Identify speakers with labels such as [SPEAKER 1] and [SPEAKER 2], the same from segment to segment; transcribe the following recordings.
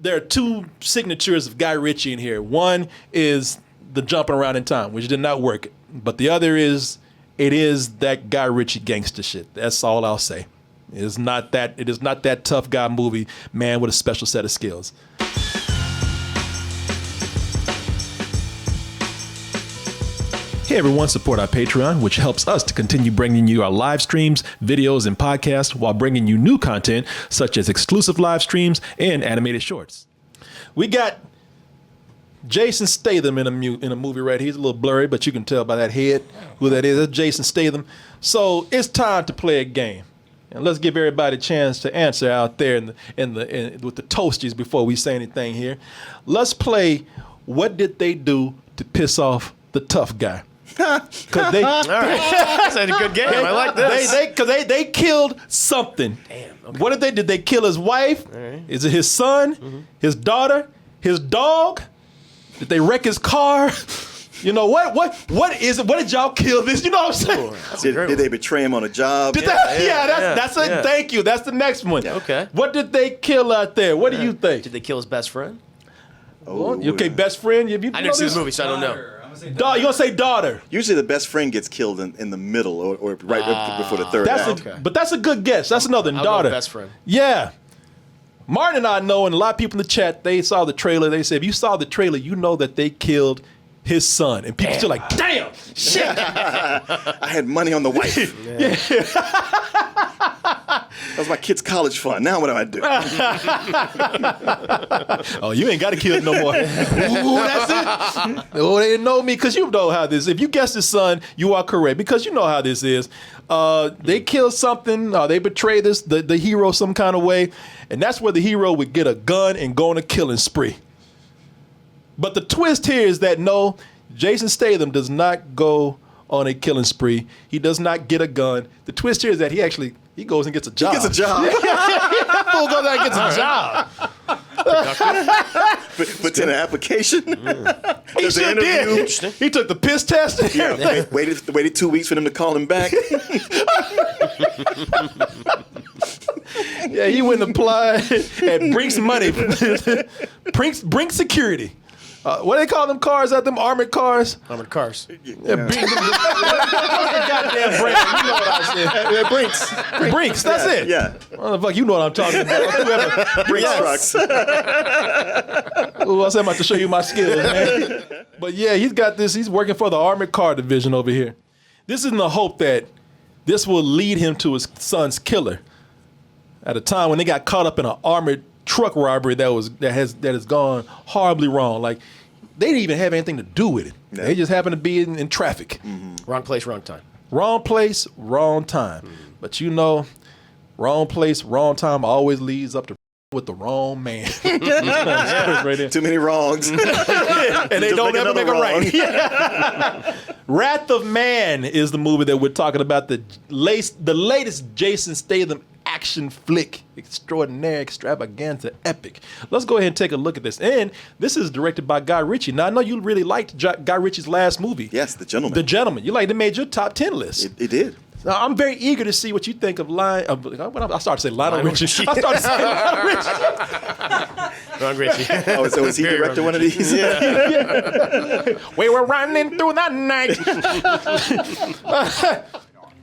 [SPEAKER 1] there are two signatures of Guy Ritchie in here. One is the jumping around in time, which did not work. But the other is, it is that Guy Ritchie gangster shit. That's all I'll say. It is not that tough guy movie, man with a special set of skills. Hey everyone, support our Patreon, which helps us to continue bringing you our live streams, videos, and podcasts while bringing you new content such as exclusive live streams and animated shorts. We got Jason Statham in a movie right here. He's a little blurry, but you can tell by that head who that is. That's Jason Statham. So it's time to play a game. And let's give everybody a chance to answer out there with the toasties before we say anything here. Let's play what did they do to piss off the tough guy? Because they, all right.
[SPEAKER 2] That's a good game. I like this.
[SPEAKER 1] They killed something.
[SPEAKER 2] Damn. Okay.
[SPEAKER 1] What did they? Did they kill his wife?
[SPEAKER 2] Right.
[SPEAKER 1] Is it his son? His daughter? His dog? Did they wreck his car? You know what is it? What did y'all kill this? You know what I'm saying?
[SPEAKER 3] Did they betray him on a job?
[SPEAKER 1] That's it. Thank you. That's the next one.
[SPEAKER 2] Yeah, okay.
[SPEAKER 1] What did they kill out there? What do you think?
[SPEAKER 2] Did they kill his best friend?
[SPEAKER 1] Oh, okay, best friend.
[SPEAKER 2] I never seen this movie, so I don't know.
[SPEAKER 1] You gonna say daughter?
[SPEAKER 3] Usually the best friend gets killed in the middle or right before the third act.
[SPEAKER 1] But that's a good guess. That's another
[SPEAKER 2] I'll
[SPEAKER 1] daughter.
[SPEAKER 2] go best friend.
[SPEAKER 1] Yeah. Martin and I know, and a lot of people in the chat, they saw the trailer. They said, if you saw the trailer, you know that they killed his son. And people still like, damn, shit.
[SPEAKER 3] I had money on the wife.
[SPEAKER 1] Yeah.
[SPEAKER 3] That was my kid's college fund. Now what do I do?
[SPEAKER 1] Oh, you ain't got to kill it no more. Ooh, that's it. Oh, they didn't know me, because you know how this is. If you guess his son, you are correct, because you know how this is. They kill something, they betray the hero some kind of way, and that's where the hero would get a gun and go on a killing spree. But the twist here is that no, Jason Statham does not go on a killing spree. He does not get a gun. The twist here is that he goes and gets a job.
[SPEAKER 3] He gets a job.
[SPEAKER 1] Fool goes out and gets a job.
[SPEAKER 3] Puts in an application.
[SPEAKER 1] He sure did. He took the piss test.
[SPEAKER 3] Yeah, waited 2 weeks for them to call him back.
[SPEAKER 1] Yeah, he went and applied at Brink's Money. Brink Security. What do they call them cars out them armored cars?
[SPEAKER 2] Armored cars.
[SPEAKER 1] Yeah, Brink. Goddamn brand. You know what I said. Brinks. That's it.
[SPEAKER 3] Yeah.
[SPEAKER 1] Motherfucker, you know what I'm talking about.
[SPEAKER 3] Brinks trucks.
[SPEAKER 1] Ooh, I said I'm about to show you my skills, man. But yeah, he's got this. He's working for the armored car division over here. This is in the hope that this will lead him to his son's killer. At a time when they got caught up in an armored truck robbery that has gone horribly wrong. Like, they didn't even have anything to do with it. Yeah. They just happened to be in traffic.
[SPEAKER 2] Mm-hmm. Wrong place, wrong time.
[SPEAKER 1] Wrong place, wrong time. Mm-hmm. But you know, wrong place, wrong time always leads up to with the wrong man. Right
[SPEAKER 3] Too many wrongs.
[SPEAKER 1] And they don't ever make it right. Yeah. Wrath of Man is the movie that we're talking about, the latest Jason Statham action flick, extraordinaire, extravaganza, epic. Let's go ahead and take a look at this. And this is directed by Guy Ritchie. Now, I know you really liked Guy Ritchie's last movie.
[SPEAKER 3] Yes, The Gentleman.
[SPEAKER 1] The Gentleman. You liked it, made your top 10 list.
[SPEAKER 3] It did.
[SPEAKER 1] Now, I'm very eager to see what you think of I started to say Lionel Richie. I started to say
[SPEAKER 2] Wrong Richie.
[SPEAKER 3] Oh, so is he directed one of these?
[SPEAKER 1] Yeah. We were running through the night.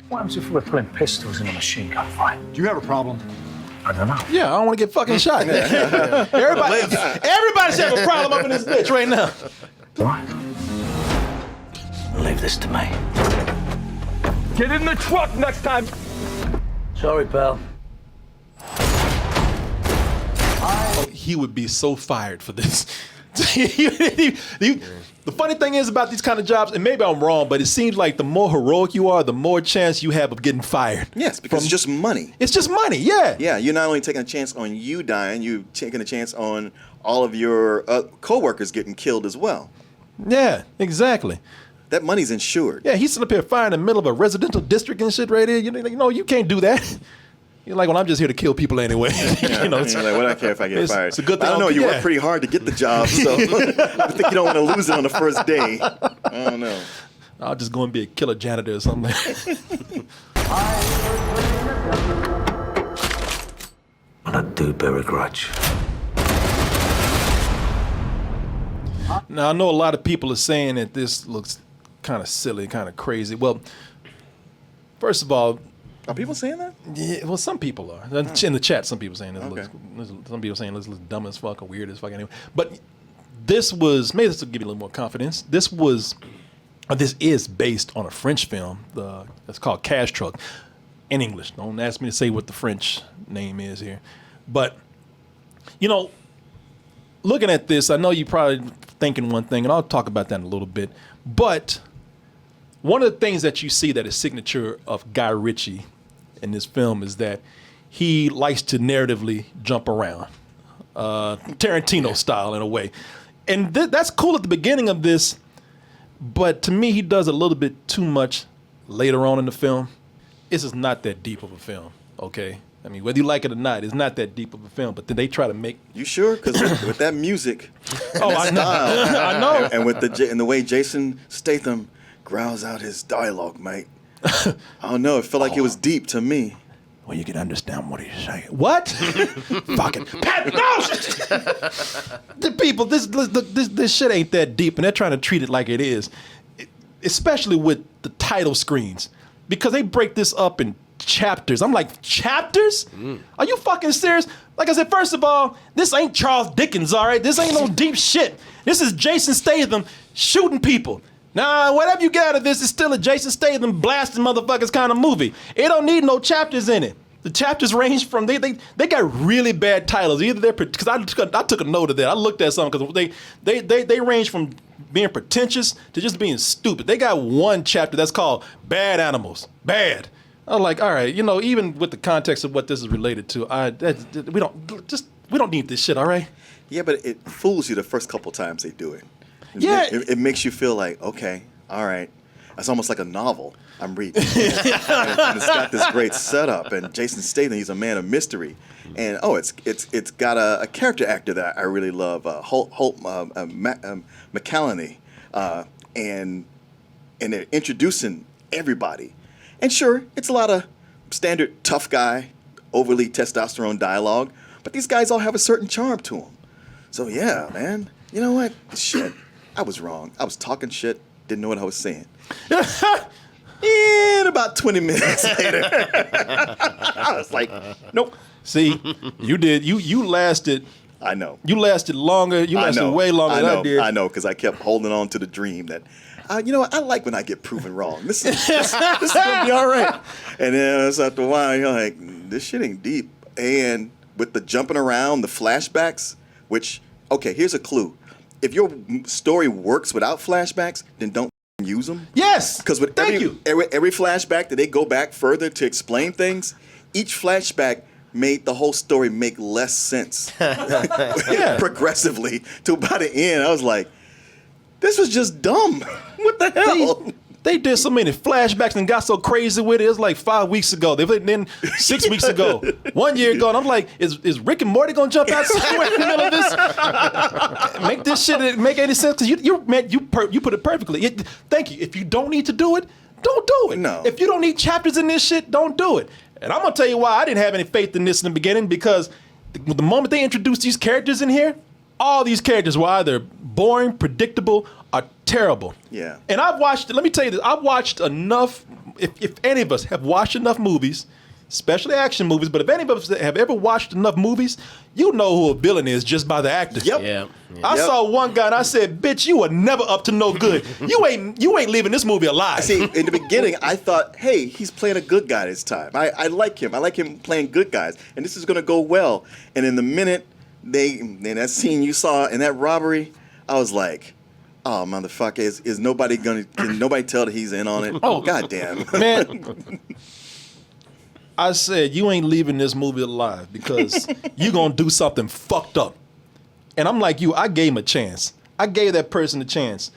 [SPEAKER 4] What happens if we're putting pistols in a machine gun fight? Do you have a problem? I don't know.
[SPEAKER 1] Yeah, I don't want to get fucking shot. Everybody should have a problem up in this bitch right now.
[SPEAKER 4] Right. Leave this to me.
[SPEAKER 5] Get in the truck next time.
[SPEAKER 4] Sorry, pal.
[SPEAKER 1] He would be so fired for this. The funny thing is about these kind of jobs, and maybe I'm wrong, but it seems like the more heroic you are, the more chance you have of getting fired.
[SPEAKER 3] Yes, because it's just money.
[SPEAKER 1] It's just money, yeah.
[SPEAKER 3] Yeah, you're not only taking a chance on you dying, you're taking a chance on all of your co-workers getting killed as well.
[SPEAKER 1] Yeah, exactly.
[SPEAKER 3] That money's insured.
[SPEAKER 1] Yeah, he's sitting up here firing in the middle of a residential district and shit right here. You know, you can't do that. You're like, well, I'm just here to kill people anyway.
[SPEAKER 3] Yeah,
[SPEAKER 1] you know,
[SPEAKER 3] like, what do I care if I get fired?
[SPEAKER 1] It's a good thing.
[SPEAKER 3] I don't know. You work pretty hard to get the job, so I think you don't want to lose it on the first day. I don't know.
[SPEAKER 1] I'll just go and be a killer janitor or something.
[SPEAKER 4] And I do bear a grudge.
[SPEAKER 1] Now, I know a lot of people are saying that this looks kind of silly, kind of crazy. Well, first of all,
[SPEAKER 3] Are people saying that?
[SPEAKER 1] yeah, well, some people are. In the chat, some people saying this
[SPEAKER 3] Okay.
[SPEAKER 1] some people saying this looks dumb as fuck or weird as fuck anyway. But this was, maybe this will give you a little more confidence. This is based on a French film. It's called Cash Truck in English. Don't ask me to say what the French name is here. But, you know, looking at this, I know you're probably thinking one thing, and I'll talk about that in a little bit. But one of the things that you see that is signature of Guy Ritchie in this film is that he likes to narratively jump around, Tarantino style in a way. And that's cool at the beginning of this, but to me, he does a little bit too much later on in the film. This is not that deep of a film, okay? I mean, whether you like it or not, it's not that deep of a film, but then they try to make...
[SPEAKER 3] You sure? Because with that music, and
[SPEAKER 1] Oh,
[SPEAKER 3] that
[SPEAKER 1] I know.
[SPEAKER 3] style,
[SPEAKER 1] I know.
[SPEAKER 3] and with the way Jason Statham growls out his dialogue, mate. I don't know. It felt like it was deep to me.
[SPEAKER 1] Well, you can understand what he's saying. What? Fucking Pat, no! The people, this shit ain't that deep, and they're trying to treat it like it is, especially with the title screens, because they break this up in chapters. I'm like, chapters? Are you fucking serious? Like I said, first of all, this ain't Charles Dickens, all right? This ain't no deep shit. This is Jason Statham shooting people. Now, whatever you get out of this is still a Jason Statham blasting motherfuckers kind of movie. It don't need no chapters in it. The chapters range from, they got really bad titles. Either they're, because I took a note of that. I looked at some because they range from being pretentious to just being stupid. They got one chapter that's called Bad Animals. Bad. I was like, all right, you know, even with the context of what this is related to, we don't need this shit, all right?
[SPEAKER 3] Yeah, but it fools you the first couple times they do it.
[SPEAKER 1] Yeah.
[SPEAKER 3] It makes you feel like, okay, all right. It's almost like a novel I'm reading. And it's got this great setup. And Jason Statham, he's a man of mystery. And, it's got a character actor that I really love, Holt McCallany. And they're introducing everybody. And sure, it's a lot of standard tough guy, overly testosterone dialogue. But these guys all have a certain charm to them. So, yeah, man. You know what? Shit. I was wrong. I was talking shit, didn't know what I was saying. And about 20 minutes later, I was like, nope.
[SPEAKER 1] See, you did. You lasted.
[SPEAKER 3] I know.
[SPEAKER 1] You lasted longer. You lasted way longer than I did.
[SPEAKER 3] I know, because I kept holding on to the dream that, you know what? I like when I get proven wrong. This is going to be all right. And then after a while, you're like, this shit ain't deep. And with the jumping around, the flashbacks, which, okay, here's a clue. If your story works without flashbacks, then don't use them.
[SPEAKER 1] Yes.
[SPEAKER 3] Because with every flashback that they go back further to explain things, each flashback made the whole story make less sense. Progressively. Till by the end, I was like, this was just dumb. What the hell?
[SPEAKER 1] They did so many flashbacks and got so crazy with it. It was like 5 weeks ago. Then 6 weeks ago. 1 year ago. And I'm like, is Rick and Morty going to jump out somewhere in the middle of this? Make this shit make any sense? Because you put it perfectly. Thank you. If you don't need to do it, don't do it.
[SPEAKER 3] No.
[SPEAKER 1] If you don't need chapters in this shit, don't do it. And I'm going to tell you why I didn't have any faith in this in the beginning, because the moment they introduced these characters in here, all these characters were either boring, predictable, or terrible.
[SPEAKER 3] Yeah.
[SPEAKER 1] And let me tell you this, I've watched enough, if any of us have watched enough movies, especially action movies, but if any of us have ever watched enough movies, you know who a villain is just by the actor.
[SPEAKER 3] Yep.
[SPEAKER 2] Yeah.
[SPEAKER 1] I saw one guy and I said, bitch, you were never up to no good. You ain't leaving this movie alive.
[SPEAKER 3] See, in the beginning, I thought, hey, he's playing a good guy this time. I like him. I like him playing good guys. And this is going to go well. And in the minute, in that scene you saw in that robbery, I was like, oh, motherfucker, is nobody can nobody tell that he's in on it? Oh, goddamn.
[SPEAKER 1] Man, I said, you ain't leaving this movie alive because you going to do something fucked up. And I'm like you, I gave him a chance. I gave that person a chance.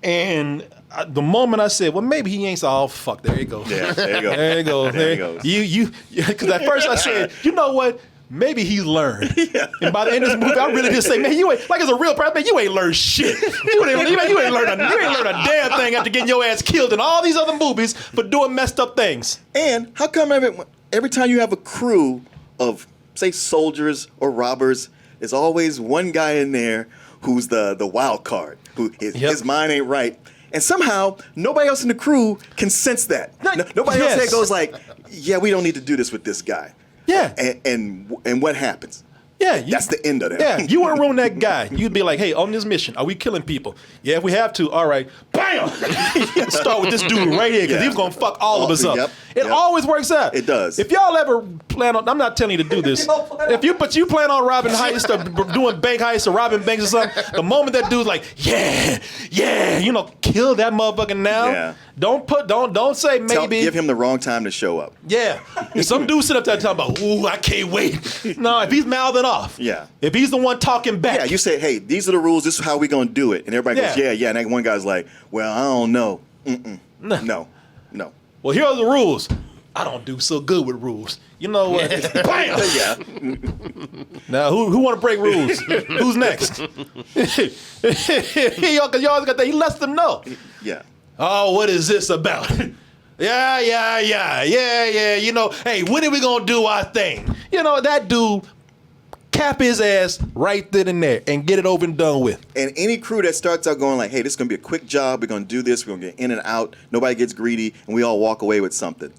[SPEAKER 1] And the moment I said, well, maybe he ain't, so, oh, fuck, there you go.
[SPEAKER 3] Yeah, there you go.
[SPEAKER 1] There you go.
[SPEAKER 3] There you go.
[SPEAKER 1] Because at first I said, you know what? Maybe he's learned. Yeah. And by the end of this movie, I really just say, man, you ain't, like as a real person, man, you ain't learned shit. You ain't learned a damn thing after getting your ass killed in all these other movies for doing messed up things.
[SPEAKER 3] And how come every time you have a crew of, say, soldiers or robbers, there's always one guy in there who's the wild card, who his mind ain't right. And somehow, nobody else in the crew can sense that. Nobody else there goes like, yeah, we don't need to do this with this guy.
[SPEAKER 1] Yeah.
[SPEAKER 3] And what happens?
[SPEAKER 1] Yeah,
[SPEAKER 3] that's the end of that.
[SPEAKER 1] Yeah, you want to ruin that guy. You'd be like, hey, on this mission, are we killing people? Yeah, if we have to, all right. Bam! Start with this dude right here, because he's going to fuck all of us up. It always works out.
[SPEAKER 3] It does.
[SPEAKER 1] If y'all ever plan on, I'm not telling you to do this. But you plan on robbing heists or doing bank heists or robbing banks or something, the moment that dude's like, yeah, kill that motherfucker now. Yeah. Don't say maybe.
[SPEAKER 3] Give him the wrong time to show up.
[SPEAKER 1] Yeah. If some dude sit up there talking about, ooh, I can't wait. No, if he's mouthing off.
[SPEAKER 3] Yeah.
[SPEAKER 1] If he's the one talking back.
[SPEAKER 3] Yeah, you say, hey, these are the rules. This is how we going to do it. And everybody goes, yeah. And that one guy's like, well, I don't know. No.
[SPEAKER 1] Well, here are the rules. I don't do so good with rules. You know what? Bam!
[SPEAKER 3] Yeah.
[SPEAKER 1] Now, who want to break rules? Who's next? He always got that. He lets them know.
[SPEAKER 3] Yeah.
[SPEAKER 1] Oh, what is this about? Yeah. You know, hey, when are we going to do our thing? You know, that dude, cap his ass right then and there and get it over and done with.
[SPEAKER 3] And any crew that starts out going like, hey, this is going to be a quick job. We're going to do this. We're going to get in and out. Nobody gets greedy. And we all walk away with something.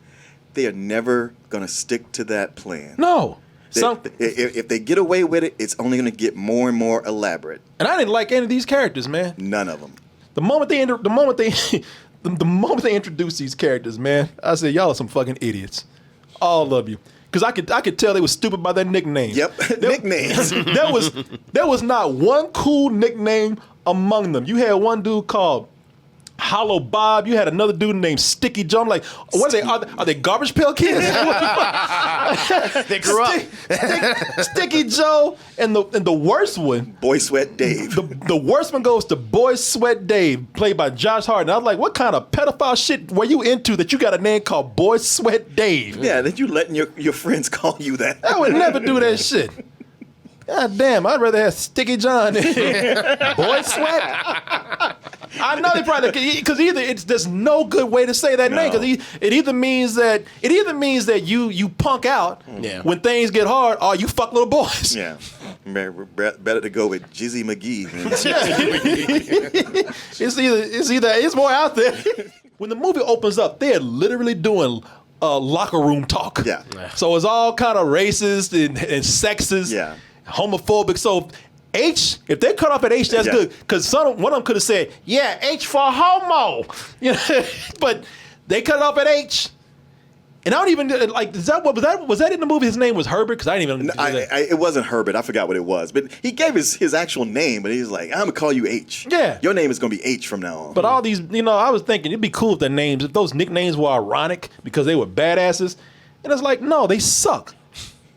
[SPEAKER 3] They are never going to stick to that plan.
[SPEAKER 1] No.
[SPEAKER 3] If they get away with it, it's only going to get more and more elaborate.
[SPEAKER 1] And I didn't like any of these characters, man.
[SPEAKER 3] None of them.
[SPEAKER 1] The moment they introduced these characters, man, I said, y'all are some fucking idiots. All of you. Because I could tell they were stupid by their nicknames.
[SPEAKER 3] Yep, nicknames.
[SPEAKER 1] There was not one cool nickname among them. You had one dude called Hollow Bob. You had another dude named Sticky Joe. I'm like, what are they? Are they Garbage Pail Kids?
[SPEAKER 2] They grew up.
[SPEAKER 1] Sticky Joe and the worst one,
[SPEAKER 3] Boy Sweat Dave.
[SPEAKER 1] The worst one goes to Boy Sweat Dave, played by Josh Hart. And I was like, what kind of pedophile shit were you into that you got a name called Boy Sweat Dave?
[SPEAKER 3] Yeah, that you letting your friends call you that.
[SPEAKER 1] I would never do that shit. God damn, I'd rather have Sticky John than Boy Sweat. I know they probably, because there's no good way to say that name, because it either means that you punk out when things get hard, or you fuck little boys.
[SPEAKER 3] Yeah, better to go with Jizzy McGee.
[SPEAKER 1] It's more out there. When the movie opens up, they're literally doing locker room talk.
[SPEAKER 3] Yeah.
[SPEAKER 1] So it's all kind of racist and sexist.
[SPEAKER 3] Yeah.
[SPEAKER 1] Homophobic. So H, if they cut off at H, that's good. Because one of them could have said, yeah, H for homo. You know, but they cut it off at H. And I don't even like. Was that in the movie? His name was Herbert, because I didn't even.
[SPEAKER 3] It wasn't Herbert. I forgot what it was, but he gave his actual name. But he was like, "I'm gonna call you H.
[SPEAKER 1] Yeah,
[SPEAKER 3] your name is gonna be H from now on."
[SPEAKER 1] But all these, I was thinking it'd be cool if their names, if those nicknames were ironic because they were badasses. And it's like, no, they suck.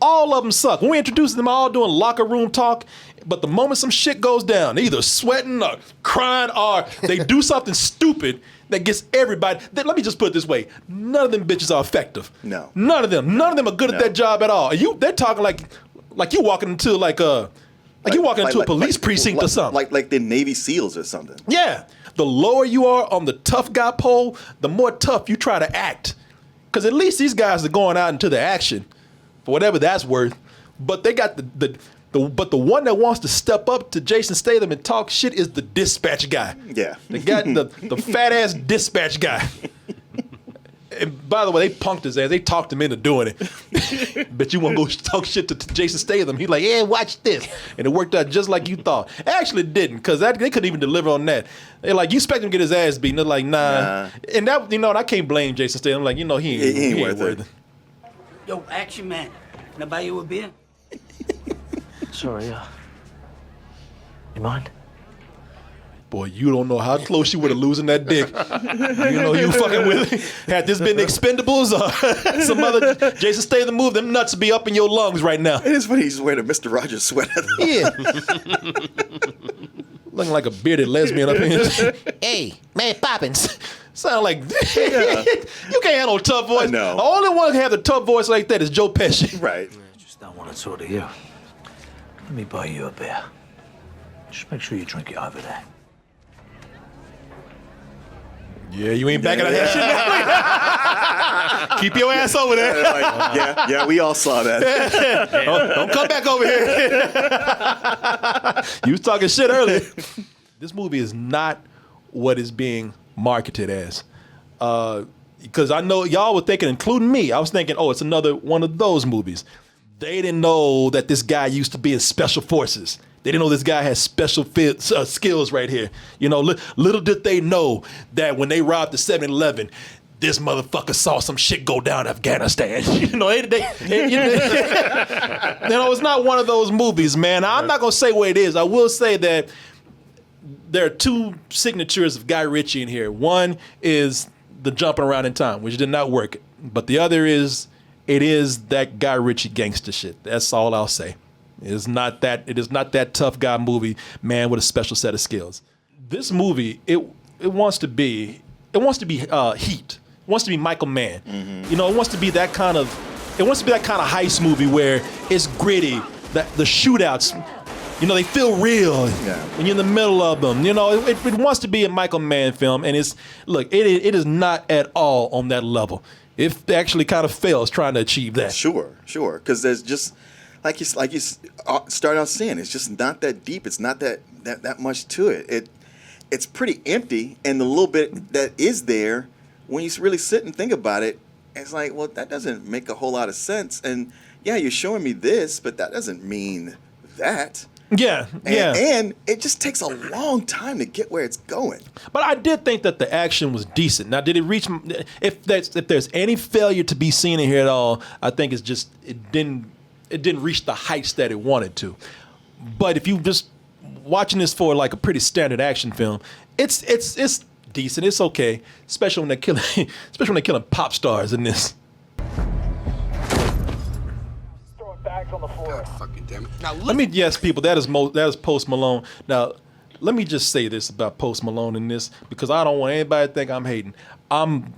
[SPEAKER 1] All of them suck. When we introduce them, all doing locker room talk. But the moment some shit goes down, they're either sweating or crying or they do something stupid that gets everybody. Let me just put it this way: none of them bitches are effective.
[SPEAKER 3] No,
[SPEAKER 1] none of them are good at that job at all. They're talking like you walking into a police precinct or something.
[SPEAKER 3] Like the Navy SEALs or something.
[SPEAKER 1] Yeah, the lower you are on the tough guy pole, the more tough you try to act. Because at least these guys are going out into the action, for whatever that's worth. But they got the one that wants to step up to Jason Statham and talk shit is the dispatch guy.
[SPEAKER 3] Yeah.
[SPEAKER 1] They got the fat ass dispatch guy. And by the way, they punked his ass. They talked him into doing it. But you want to go talk shit to Jason Statham. He's like, yeah, watch this. And it worked out just like you thought. Actually, it didn't, because they couldn't even deliver on that. They're like, you expect him to get his ass beaten. They're like, nah. And that, and I can't blame Jason Statham. I'm like, he ain't worth it.
[SPEAKER 6] Yo, action man. Can I buy you a beer?
[SPEAKER 4] Sorry, you mind?
[SPEAKER 1] Boy, you don't know how close you were to losing that dick. You fucking with it. Had this been Expendables or some other Jason Statham move, them nuts would be up in your lungs right now.
[SPEAKER 3] It is funny he's wearing a Mr. Rogers sweater.
[SPEAKER 1] Yeah. Looking like a bearded lesbian up here. Hey, man, Poppins. Sound like you can't have no tough voice.
[SPEAKER 3] No.
[SPEAKER 1] The only one who have a tough voice like that is Joe Pesci.
[SPEAKER 3] Right.
[SPEAKER 4] I just don't want to talk to you. Let me buy you a beer. Just make sure you drink it over there.
[SPEAKER 1] Yeah, you ain't backing that shit. Keep your ass over there.
[SPEAKER 3] Yeah, we all saw that.
[SPEAKER 1] Don't come back over here. You was talking shit earlier. This movie is not what it's being marketed as. Because I know y'all were thinking, including me, I was thinking, oh, it's another one of those movies. They didn't know that this guy used to be in special forces. They didn't know this guy has special skills right here. You know, little did they know that when they robbed the 7-Eleven, this motherfucker saw some shit go down in Afghanistan. You know, it's not one of those movies, man. I'm not going to say what it is. I will say that there are two signatures of Guy Ritchie in here. One is the jumping around in time, which did not work. But the other is, it is that Guy Ritchie gangster shit. That's all I'll say. It is not that tough guy movie, man with a special set of skills. This movie, it wants to be Heat. It wants to be Michael Mann. Mm-hmm. You know, it wants to be that kind of heist movie where it's gritty, that the shootouts, you know, they feel real when you're in the middle of them. You know, it wants to be a Michael Mann film, and it is not at all on that level. It actually kind of fails trying to achieve that.
[SPEAKER 3] Sure, because there's just like you start out saying, it's just not that deep. It's not that much to it. It's pretty empty, and the little bit that is there, when you really sit and think about it, it's like, well, that doesn't make a whole lot of sense. And yeah, you're showing me this, but that doesn't mean that.
[SPEAKER 1] Yeah.
[SPEAKER 3] And it just takes a long time to get where it's going.
[SPEAKER 1] But I did think that the action was decent. Now, did it reach? If there's any failure to be seen in here at all, I think it's just it didn't reach the heights that it wanted to. But if you just watching this for like a pretty standard action film, it's decent. It's okay, especially when they're killing pop stars in this.
[SPEAKER 5] On the floor.
[SPEAKER 2] God fucking damn it. Now
[SPEAKER 1] People, that is Post Malone. Now, let me just say this about Post Malone in this, because I don't want anybody to think I'm hating. I'm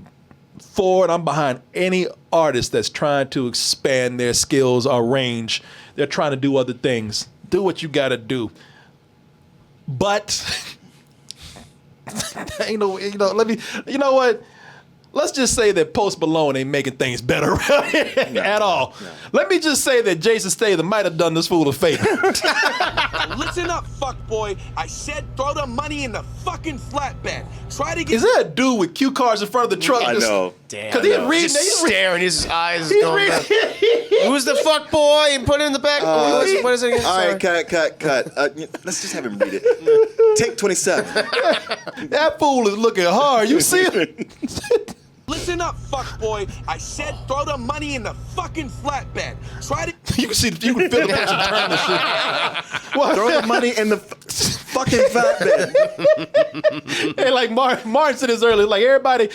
[SPEAKER 1] behind any artist that's trying to expand their skills or range. They're trying to do other things. Do what you gotta do. But you know what? Let's just say that Post Malone ain't making things better at all. No. Let me just say that Jason Statham might have done this fool a favor.
[SPEAKER 7] Listen up, fuckboy. I said throw the money in the fucking flatbed. Try to get.
[SPEAKER 1] Is there a dude with cue cards in front of the truck?
[SPEAKER 3] I know.
[SPEAKER 2] Damn.
[SPEAKER 1] Because he's reading.
[SPEAKER 2] Just staring, his eyes going down. Who's the fuckboy? And put it in the back. What is it again?
[SPEAKER 3] All right, cut. Let's just have him read it. Take 27.
[SPEAKER 1] That fool is looking hard. You see it?
[SPEAKER 7] Listen up, fuckboy. I said throw the money in the fucking flatbed. Try to.
[SPEAKER 1] You can feel the person turn the shit.
[SPEAKER 3] Well, throw the money in the fucking flatbed.
[SPEAKER 1] Hey, like Martin said this earlier, like everybody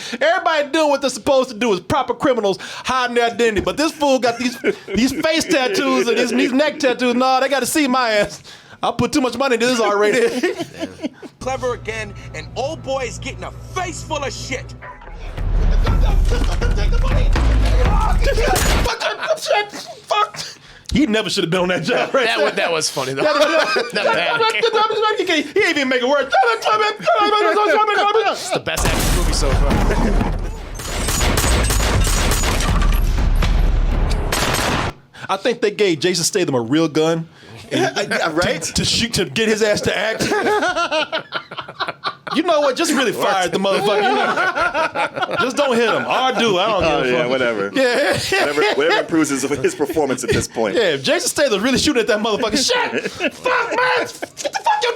[SPEAKER 1] doing what they're supposed to do is proper criminals hiding their identity. But this fool got these face tattoos and these neck tattoos. No, they got to see my ass. I'll put too much money into this already.
[SPEAKER 7] Clever again, and old boy is getting a face full of shit.
[SPEAKER 5] Take the money!
[SPEAKER 1] Fuck! He never should have been on that job, right?
[SPEAKER 2] That was funny though.
[SPEAKER 1] He ain't even make it work.
[SPEAKER 2] It's the best action movie so far.
[SPEAKER 1] I think they gave Jason Statham a real gun,
[SPEAKER 3] right?
[SPEAKER 1] To shoot, to get his ass to act. You know what? Just really fired the motherfucker. You know? Just don't hit him. Or do. I don't give a fuck.
[SPEAKER 3] Whatever.
[SPEAKER 1] Yeah.
[SPEAKER 3] Whatever improves his performance at this point.
[SPEAKER 1] Yeah, if Jason Statham's really shooting at that motherfucker, shit! Fuck, man! What the fuck you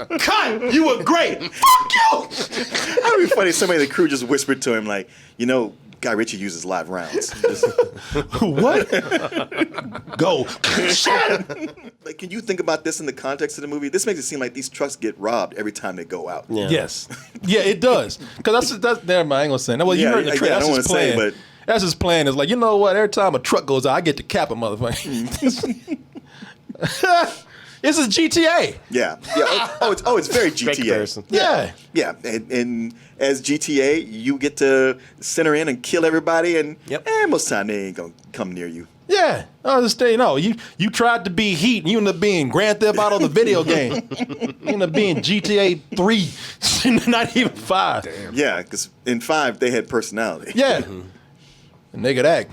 [SPEAKER 1] doing? Cut! You were great! Fuck you!
[SPEAKER 3] That'd be funny if somebody in the crew just whispered to him, like, you know, Guy Ritchie uses live rounds.
[SPEAKER 1] What? Go. Shit!
[SPEAKER 3] Like, can you think about this in the context of the movie? This makes it seem like these trucks get robbed every time they go out.
[SPEAKER 1] Yeah. Yes. Yeah, it does. Because that's never mind. I ain't gonna say that. Well, you heard the trailer.
[SPEAKER 3] I don't want to say, but
[SPEAKER 1] that's his plan. Is like, you know what? Every time a truck goes out, I get to cap a motherfucker. This is GTA.
[SPEAKER 3] Yeah. It's very GTA.
[SPEAKER 1] Yeah.
[SPEAKER 3] Yeah. And as GTA, you get to center in and kill everybody, and most of the time they ain't gonna come near you.
[SPEAKER 1] Yeah, I understand. No, you tried to be Heat, and you ended up being Grand Theft Auto, the video game. You ended up being GTA 3, not even 5.
[SPEAKER 2] Damn.
[SPEAKER 3] Yeah, because in 5 they had personality.
[SPEAKER 1] Yeah, and they could act.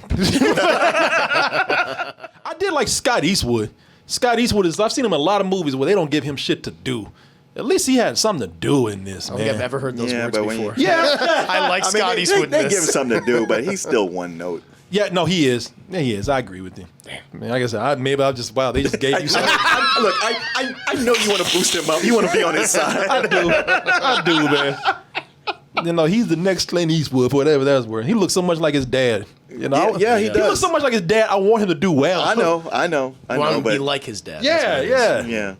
[SPEAKER 1] I did like Scott Eastwood. Scott Eastwood I've seen him in a lot of movies where they don't give him shit to do. At least he had something to do in this,
[SPEAKER 2] I don't think I've ever heard those words before.
[SPEAKER 1] Yeah,
[SPEAKER 2] I like Scott Eastwood.
[SPEAKER 3] They give him something to do, but he's still one note.
[SPEAKER 1] yeah, no, he is. Yeah, he is. I agree with you. Damn. I mean, like I said, maybe I'll just they just gave you something.
[SPEAKER 3] Look, I know you want to boost him up. You want to be on his side.
[SPEAKER 1] I do, man. You know, he's the next Clint Eastwood, for whatever that's worth. He looks so much like his dad. You know,
[SPEAKER 3] yeah, he does.
[SPEAKER 1] He looks so much like his dad. I want him to do well.
[SPEAKER 3] I know.
[SPEAKER 2] Why don't
[SPEAKER 3] But
[SPEAKER 2] be like his dad?
[SPEAKER 1] Yeah,
[SPEAKER 3] yeah.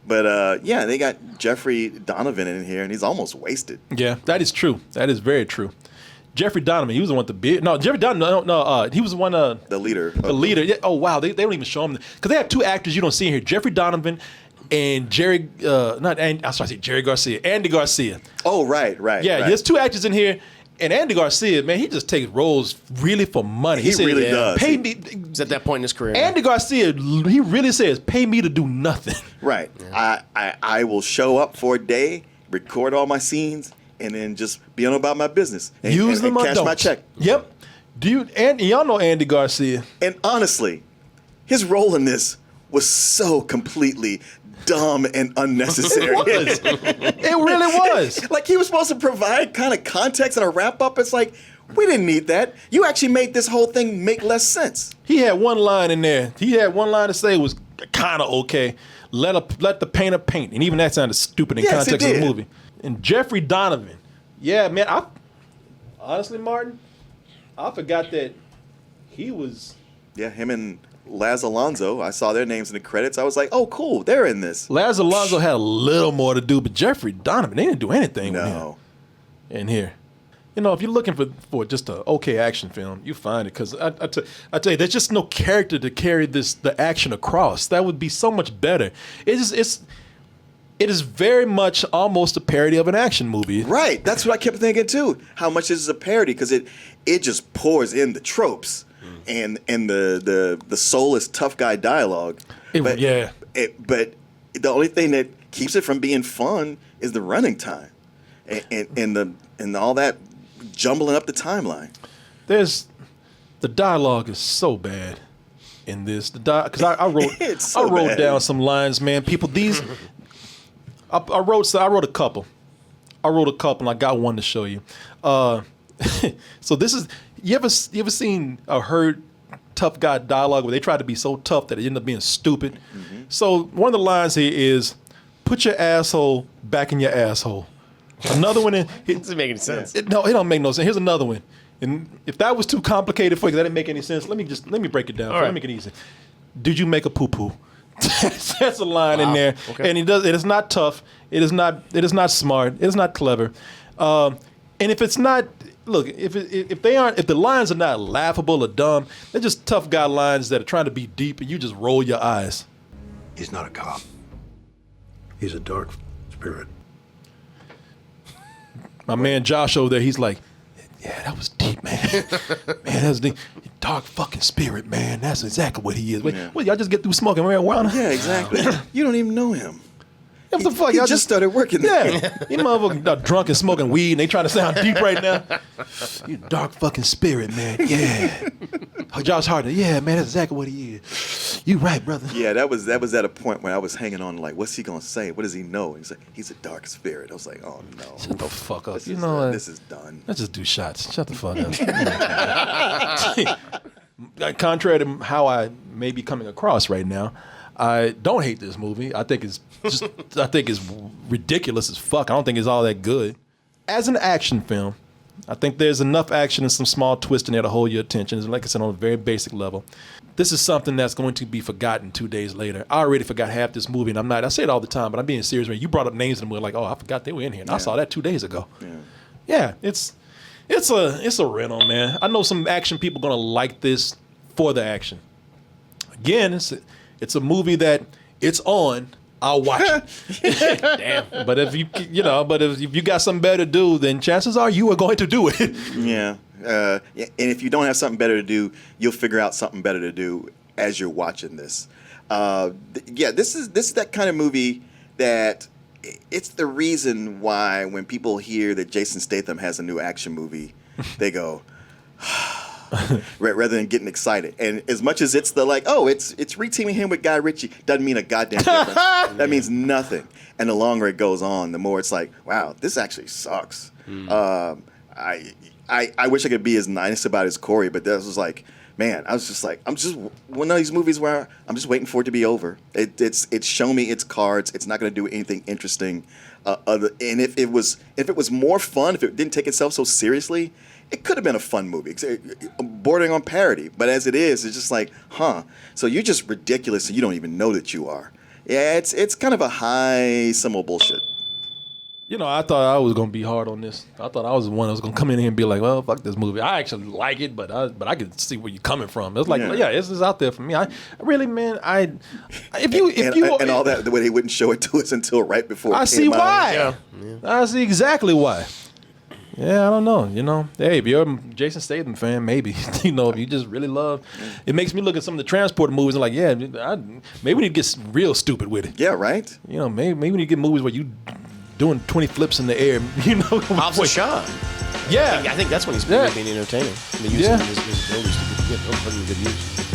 [SPEAKER 3] But they got Jeffrey Donovan in here, and he's almost wasted.
[SPEAKER 1] Yeah, that is true. That is very true. Jeffrey Donovan, he was the one to be. No, Jeffrey Donovan, he was the one.
[SPEAKER 3] The leader.
[SPEAKER 1] The leader. Yeah. Oh wow, they don't even show him because they have two actors you don't see in here: Jeffrey Donovan and Jerry Garcia, Andy Garcia.
[SPEAKER 3] Oh right.
[SPEAKER 1] Yeah, there's two actors in here. And Andy Garcia, man, he just takes roles really for money.
[SPEAKER 3] He really does.
[SPEAKER 1] Pay me.
[SPEAKER 2] He's at that point in his career.
[SPEAKER 1] Andy Garcia, he really says, pay me to do nothing.
[SPEAKER 3] Right. Yeah. I will show up for a day, record all my scenes, and then just be on about my business. And,
[SPEAKER 1] Use them
[SPEAKER 3] and
[SPEAKER 1] or
[SPEAKER 3] cash
[SPEAKER 1] don't.
[SPEAKER 3] my check.
[SPEAKER 1] Yep. Y'all know Andy Garcia.
[SPEAKER 3] And honestly, his role in this was so completely dumb and unnecessary.
[SPEAKER 1] It really was.
[SPEAKER 3] Like he was supposed to provide kind of context and a wrap up. It's like, we didn't need that. You actually made this whole thing make less sense.
[SPEAKER 1] He had one line in there. He had one line to say was kind of okay. Let the painter paint. And even that sounded stupid in context of the movie. And Jeffrey Donovan. Yeah, man. Honestly, Martin, I forgot that he was.
[SPEAKER 3] Yeah, him and Laz Alonso. I saw their names in the credits. I was like, oh, cool. They're in this.
[SPEAKER 1] Laz Alonso had a little more to do, but Jeffrey Donovan, they didn't do anything with him in here. You know, if you're looking for just an okay action film, you find it. Because I tell you, there's just no character to carry the action across. That would be so much better. It is very much almost a parody of an action movie.
[SPEAKER 3] Right. That's what I kept thinking, too. How much is a parody? Because it just pours in the tropes and the soulless tough guy dialogue. But the only thing that keeps it from being fun is the running time and all that jumbling up the timeline.
[SPEAKER 1] The dialogue is so bad in this. Because I wrote down some lines, man. People, I wrote a couple. And I got one to show you. So this is you ever seen or heard tough guy dialogue where they try to be so tough that it end up being stupid? Mm-hmm. So one of the lines here is, "Put your asshole back in your asshole." Another one, it
[SPEAKER 2] doesn't make any sense.
[SPEAKER 1] It don't make no sense. Here's another one. And if that was too complicated for you, that didn't make any sense, let me break it down. Let me make it easy. Did you make a poo poo? That's a line in there, okay. And it is not tough. It is not smart. It is not clever. And if it's not, look, if the lines are not laughable or dumb, they're just tough guy lines that are trying to be deep, and you just roll your eyes.
[SPEAKER 4] He's not a cop. He's a dark spirit.
[SPEAKER 1] My man Josh over there, he's like, yeah, that was deep, man. Man, that's deep. Dark fucking spirit, man. That's exactly what he is. Wait, y'all just get through smoking marijuana?
[SPEAKER 3] Yeah, exactly. You don't even know him.
[SPEAKER 1] What the fuck?
[SPEAKER 3] Y'all just started working there.
[SPEAKER 1] Yeah. You motherfuckers are drunk and smoking weed and they trying to sound deep right now. You dark fucking spirit, man. Yeah. Josh Hartnett. Yeah, man, that's exactly what he is. You right, brother.
[SPEAKER 3] Yeah, that was at a point where I was hanging on like, what's he gonna say? What does he know? He's like, he's a dark spirit. I was like, oh no.
[SPEAKER 1] Shut the fuck up.
[SPEAKER 3] This is done.
[SPEAKER 1] Let's just do shots. Shut the fuck up. Contrary to how I may be coming across right now, I don't hate this movie. I think it's ridiculous as fuck. I don't think it's all that good. As an action film, I think there's enough action and some small twists in there to hold your attention. Like I said, on a very basic level. This is something that's going to be forgotten 2 days later. I already forgot half this movie, and I say it all the time, but I'm being serious. You brought up names and we're like, oh, I forgot they were in here. And I saw that 2 days ago. Yeah, it's a rental, man. I know some action people going to like this for the action. Again, it's a movie that it's on. I'll watch it. Damn. But if you got something better to do, then chances are you are going to do it.
[SPEAKER 3] Yeah. And if you don't have something better to do, you'll figure out something better to do as you're watching this. This is that kind of movie that it's the reason why when people hear that Jason Statham has a new action movie, they go, rather than getting excited. And as much as it's it's reteaming him with Guy Ritchie, doesn't mean a goddamn difference. That means nothing. And the longer it goes on, the more it's like, wow, this actually sucks. I wish I could be as nice about his Corey, but that was like, man, I was just like, I'm just one of these movies where I'm just waiting for it to be over. It's shown me its cards. It's not going to do anything interesting. And if it was more fun, if it didn't take itself so seriously, it could have been a fun movie, bordering on parody. But as it is, it's just like, so you're just ridiculous and you don't even know that you are. Yeah, it's kind of a high symbol bullshit.
[SPEAKER 1] You know, I thought I was gonna be hard on this. I thought I was the one that was gonna come in here and be like, "Well, fuck this movie." I actually like it, but I can see where you're coming from. It's like, yeah, this is out there for me. I really, man, if you
[SPEAKER 3] and all that, the way they wouldn't show it to us until right before.
[SPEAKER 1] I see why. I see exactly why. Yeah, I don't know. You know, hey, if you're a Jason Statham fan, maybe you know if you just really love. It makes me look at some of the Transporter movies and like, yeah, maybe we need to get real stupid with it.
[SPEAKER 3] Yeah, right.
[SPEAKER 1] You know, maybe we need to get movies where you doing 20 flips in the air, you know.
[SPEAKER 2] Hobbs and Shaw.
[SPEAKER 1] Yeah.
[SPEAKER 2] I think that's when he's being entertaining. I mean, using his abilities to put him in good use.